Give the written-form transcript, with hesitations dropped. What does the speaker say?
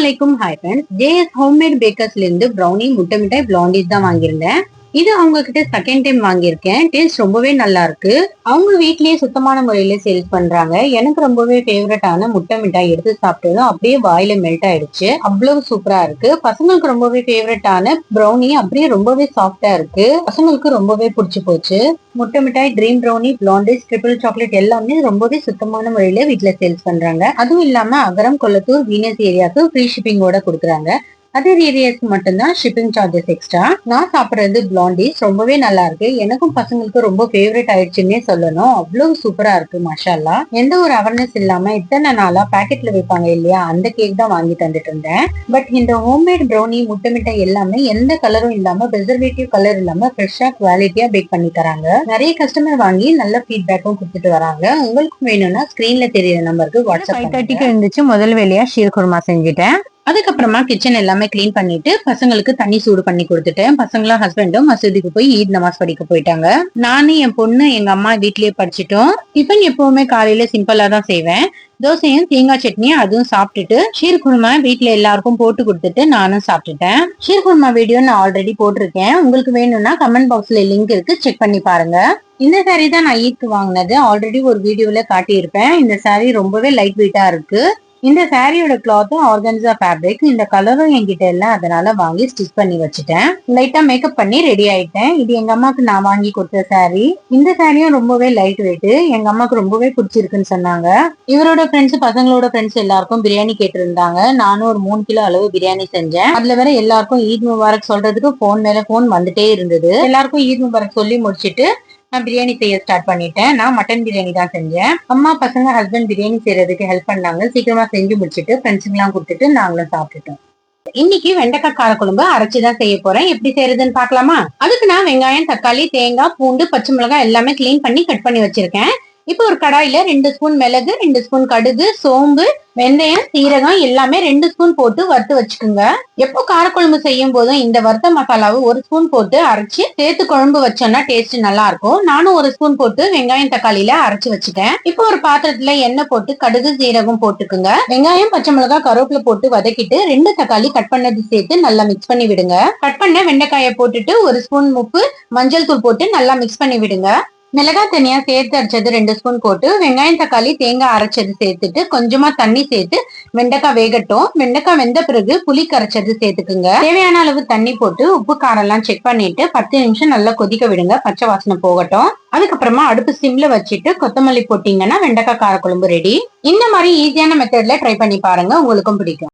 அஸ்ஸலாமு hi friends. JS homemade பேக்கர்ஸ்ல இருந்து brownie, முட்டை மிட்டாய், பிளாண்டிஸ் தான் வாங்கியிருந்தேன். இது அவங்க கிட்ட செகண்ட் டைம் வாங்கியிருக்கேன். டேஸ்ட் ரொம்பவே நல்லா இருக்கு. அவங்க வீட்லயே சுத்தமான முறையில சேல்ஸ் பண்றாங்க. எனக்கு ரொம்பவே ஃபேவரட்டான முட்டை மிட்டாய் எடுத்து சாப்பிட்டதும் அப்படியே வாயில மெல்ட் ஆயிடுச்சு. அவ்வளவு சூப்பரா இருக்கு. பசங்களுக்கு ரொம்பவே ஃபேவரட்டான ப்ரௌனி அப்படியே ரொம்பவே சாஃப்டா இருக்கு. பசங்களுக்கு ரொம்பவே பிடிச்சு போச்சு. முட்டை மிட்டாய், ட்ரீம் ப்ரௌனி, பிளாண்டிஸ், ட்ரிபிள் சாக்லேட் எல்லாமே ரொம்பவே சுத்தமான முறையில வீட்ல சேல்ஸ் பண்றாங்க. அதுவும் இல்லாம அகரம், கொளத்தூர், வீனஸ் ஏரியாவுக்கு ஃப்ரீ ஷிப்பிங்கோட கொடுக்குறாங்க. அதர் ஏரியாஸ்க்கு மட்டும்தான் ஷிப்பிங் சார்ஜஸ் எக்ஸ்ட்ரா. நான் சாப்பிடுறது பிளாண்டிஸ் ரொம்பவே நல்லா இருக்கு. எனக்கும் பசங்களுக்கு ரொம்ப ஃபேவரட் ஆயிடுச்சுன்னே சொல்லணும். அவ்வளவு சூப்பரா இருக்கு. மாஷால்லா. எந்த ஒரு அவேர்னஸ் இல்லாம இத்தனை நாளா பாக்கெட்ல வைப்பாங்க இல்லையா, அந்த கேக் தான் வாங்கி தந்துட்டு இருந்தேன். பட் இந்த ஹோம்மேட் ப்ரௌனி, முட்டை மிட்டாய் எல்லாமே எந்த கலரும் இல்லாம, ப்ரிசர்வேட்டிவ் கலர் இல்லாம ஃப்ரெஷ்ஷா குவாலிட்டியா பேக் பண்ணி தராங்க. நிறைய கஸ்டமர் வாங்கி நல்ல ஃபீட்பேக்கும் கொடுத்துட்டு வராங்க. உங்களுக்கும் வேணும்னா ஸ்கிரீன்ல தெரியற நம்பருக்கு வாட்ஸ்அப் 5:30க்கு இருந்துச்சு. முதல் வேலையா ஷீர் குருமா செஞ்சுட்டேன். அதுக்கப்புறமா கிச்சன் எல்லாமே கிளீன் பண்ணிட்டு பசங்களுக்கு தண்ணி சூடு பண்ணி கொடுத்துட்டேன். பசங்களும் ஹஸ்பண்டும் மசூதிக்கு போய் ஈத் நமாஸ் படிக்க போயிட்டாங்க. நானும் என் பொண்ணு எங்க அம்மா வீட்லயே படிச்சிட்டோம். டிஃபன் எப்பவுமே காலையில சிம்பிளா தான் செய்வேன். தோசையும் தேங்காய் சட்னியும் அதுவும் சாப்பிட்டுட்டு ஷீர் குருமா வீட்டுல எல்லாருக்கும் போட்டு கொடுத்துட்டு நானும் சாப்பிட்டுட்டேன். ஷீர் குருமா வீடியோ நான் ஆல்ரெடி போட்டிருக்கேன். உங்களுக்கு வேணும்னா கமெண்ட் பாக்ஸ்ல லிங்க் இருக்கு, செக் பண்ணி பாருங்க. இந்த சாரீ தான் நான் ஈத்க்கு வாங்கினது. ஆல்ரெடி ஒரு வீடியோல காட்டியிருப்பேன். இந்த சாரீ ரொம்பவே லைட் வெயிட்டா இருக்கு. இந்த சாரியோட கிளாத்தும் ஆர்கன்சா ஃபேப்ரிக். இந்த கலரும் என்கிட்ட இல்ல, அதனால வாங்கி ஸ்டிச் பண்ணி வச்சுட்டேன். லைட்டா மேக்கப் பண்ணி ரெடி ஆயிட்டேன். இது எங்க அம்மாக்கு நான் வாங்கி கொடுத்த சாரி. இந்த சாரியும் ரொம்பவே லைட் வெயிட். எங்க அம்மாக்கு ரொம்பவே பிடிச்சிருக்குன்னு சொன்னாங்க. இவரோட ஃப்ரெண்ட்ஸ், பசங்களோட ஃப்ரெண்ட்ஸ் எல்லாருக்கும் பிரியாணி கேட்டிருந்தாங்க. நானும் ஒரு 3 கிலோ அளவு பிரியாணி செஞ்சேன். அதுல வேற எல்லாருக்கும் ஈத் முபாரக் சொல்றதுக்கு போன் மேல போன் வந்துட்டே இருந்தது. எல்லாருக்கும் ஈத் முபாரக் சொல்லி முடிச்சிட்டு நான் பிரியாணி செய்ய ஸ்டார்ட் பண்ணிட்டேன். நான் மட்டன் பிரியாணி தான் செஞ்சேன். அம்மா, பசங்க, ஹஸ்பண்ட் பிரியாணி செய்யறதுக்கு ஹெல்ப் பண்ணாங்க. சீக்கிரமா செஞ்சு முடிச்சுட்டு ஃப்ரெண்ட்ஸுக்கு எல்லாம் கொடுத்துட்டு நாங்களும் சாப்பிட்டுட்டோம். இன்னைக்கு வெண்டைக்காய் காரக்குழம்பு அரைச்சுதான் செய்ய போறேன். எப்படி செய்யறதுன்னு பாக்கலாமா? அதுக்கு நான் வெங்காயம், தக்காளி, தேங்காய், பூண்டு, பச்சை மிளகாய் எல்லாமே கிளீன் பண்ணி கட் பண்ணி வச்சிருக்கேன். இப்போ ஒரு கடாயில 2 ஸ்பூன் மிளகு, 2 ஸ்பூன் கடுகு, சோம்பு, வெந்தயம், சீரகம் எல்லாமே 2 ஸ்பூன் போட்டு வறுத்து வச்சுக்கோங்க. எப்போ காரக்குழம்பு செய்யும் போதும் இந்த வறுத்த மசாலாவை 1 ஸ்பூன் போட்டு அரைச்சு சேர்த்து குழம்பு வச்சோம்னா டேஸ்ட் நல்லா இருக்கும். நானும் 1 ஸ்பூன் போட்டு வெங்காயம், தக்காளியில அரைச்சு வச்சுட்டேன். இப்போ ஒரு பாத்திரத்துல எண்ணெய் போட்டு கடுகு, சீரகம் போட்டுக்குங்க. வெங்காயம், பச்சை மிளகாய், கருவேப்பிலை போட்டு வதக்கிட்டு 2 தக்காளி கட் பண்ணது சேர்த்து நல்லா மிக்ஸ் பண்ணி விடுங்க. கட் பண்ண வெண்டைக்காயை போட்டுட்டு 1 ஸ்பூன் உப்பு, மஞ்சள் தூள் போட்டு நல்லா மிக்ஸ் பண்ணி விடுங்க. மிளகாய் தனியா சேர்த்து அரைச்சது 2 ஸ்பூன் போட்டு வெங்காயம், தக்காளி, தேங்காய் அரைச்சது சேர்த்துட்டு கொஞ்சமா தண்ணி சேர்த்து வெண்டைக்காய் வேகட்டும். வெண்டைக்காய் வெந்த பிறகு புளி கரைச்சது சேர்த்துக்குங்க. தேவையான அளவு தண்ணி போட்டு உப்பு காரம் எல்லாம் செக் பண்ணிட்டு 10 நிமிஷம் நல்லா கொதிக்க விடுங்க. பச்சை வாசனை போகட்டும். அதுக்கப்புறமா அடுப்பு சிம்ல வச்சுட்டு கொத்தமல்லி போட்டீங்கன்னா வெண்டைக்காய் காரக்குழம்பு ரெடி. இந்த மாதிரி ஈஸியான மெத்தட்ல ட்ரை பண்ணி பாருங்க, உங்களுக்கும் பிடிக்கும்.